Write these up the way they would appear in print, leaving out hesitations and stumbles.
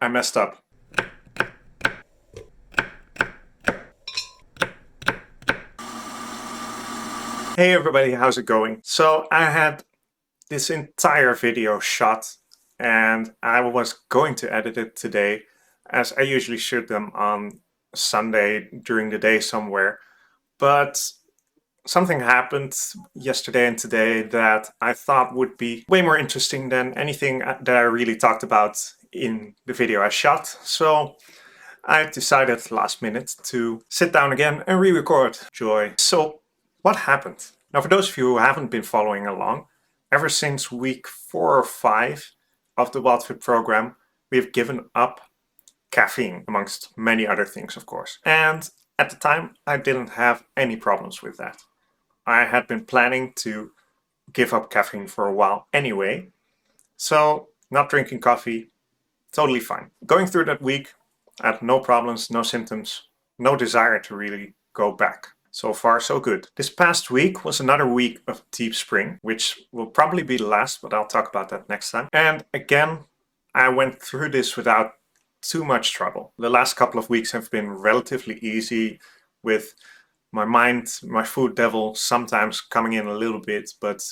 I messed up. Hey everybody, how's it going? So I had this entire video shot and I was going to edit it today, as I usually shoot them on Sunday during the day somewhere. But something happened yesterday and today that I thought would be way more interesting than anything that I really talked about in the video I shot. So I decided last minute to sit down again and re-record. Joy. So what happened? Now, for those of you who haven't been following along, ever since week 4 or 5 of the WildFit program, we've given up caffeine, amongst many other things, of course. And at the time, I didn't have any problems with that. I had been planning to give up caffeine for a while anyway, so not drinking coffee, totally fine. Going through that week, I had no problems, no symptoms, no desire to really go back. So far, so good. This past week was another week of deep spring, which will probably be the last, but I'll talk about that next time. And again, I went through this without too much trouble. The last couple of weeks have been relatively easy, with my mind, my food devil sometimes coming in a little bit, but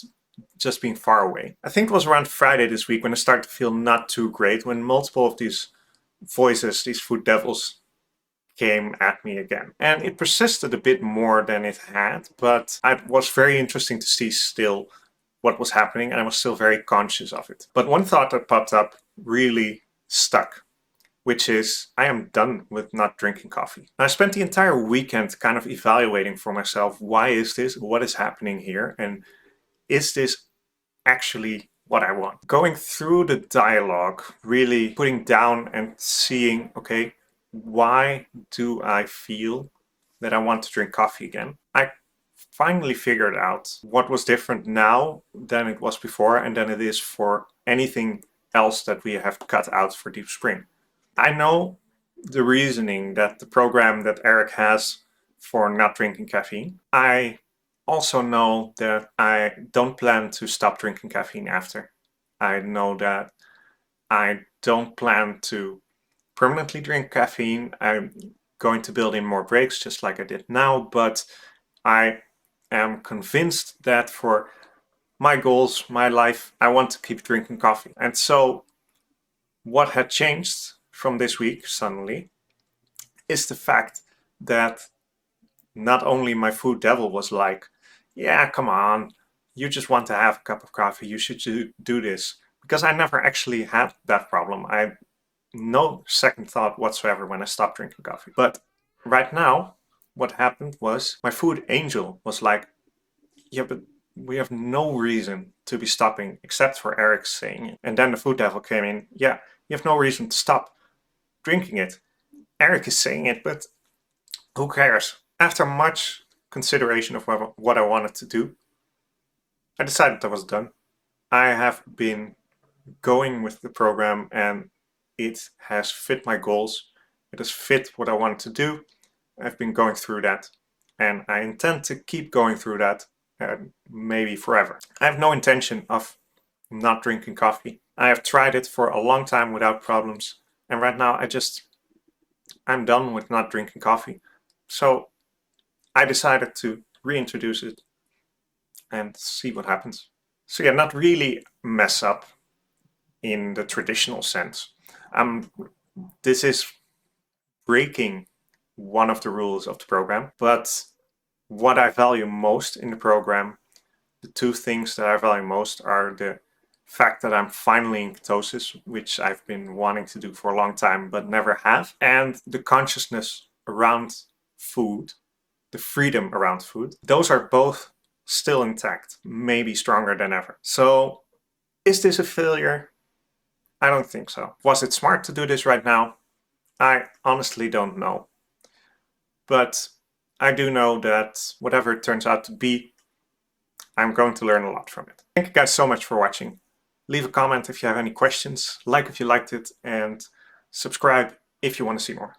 just being far away. I think it was around Friday this week when I started to feel not too great, when multiple of these voices, these food devils, came at me again. And it persisted a bit more than it had, but it was very interesting to see still what was happening, and I was still very conscious of it. But one thought that popped up really stuck, which is, I am done with not drinking coffee. And I spent the entire weekend kind of evaluating for myself, why is this? What is happening here? And is this actually what I want? Going through the dialogue, really putting down and seeing, okay, why do I feel that I want to drink coffee again? I finally figured out what was different now than it was before and than it is for anything else that we have cut out for Deep Spring. I know the reasoning that the program that Eric has for not drinking caffeine. I also know that I don't plan to stop drinking caffeine after. I know that I don't plan to permanently drink caffeine. I'm going to build in more breaks just like I did now, but I am convinced that for my goals, my life, I want to keep drinking coffee. And so what had changed from this week suddenly is the fact that not only my food devil was like, yeah, come on, you just want to have a cup of coffee, you should do this. Because I never actually had that problem. I no second thought whatsoever when I stopped drinking coffee. But right now, what happened was my food angel was like, yeah, but we have no reason to be stopping except for Eric saying it. And then the food devil came in, yeah, you have no reason to stop drinking it. Eric is saying it, but who cares? After much consideration of what I wanted to do, I decided I was done. I have been going with the program and it has fit my goals. It has fit what I wanted to do. I've been going through that and I intend to keep going through that, maybe forever. I have no intention of not drinking coffee. I have tried it for a long time without problems. And right now I'm done with not drinking coffee. So I decided to reintroduce it and see what happens. So yeah, not really mess up in the traditional sense. This is breaking one of the rules of the program, but what I value most in the program, the two things that I value most are the fact that I'm finally in ketosis, which I've been wanting to do for a long time but never have, and the consciousness around food, the freedom around food. Those are both still intact, maybe stronger than ever. So is this a failure? I don't think so. Was it smart to do this right now? I honestly don't know. But I do know that whatever it turns out to be, I'm going to learn a lot from it. Thank you guys so much for watching. Leave a comment if you have any questions, like if you liked it, and subscribe if you want to see more.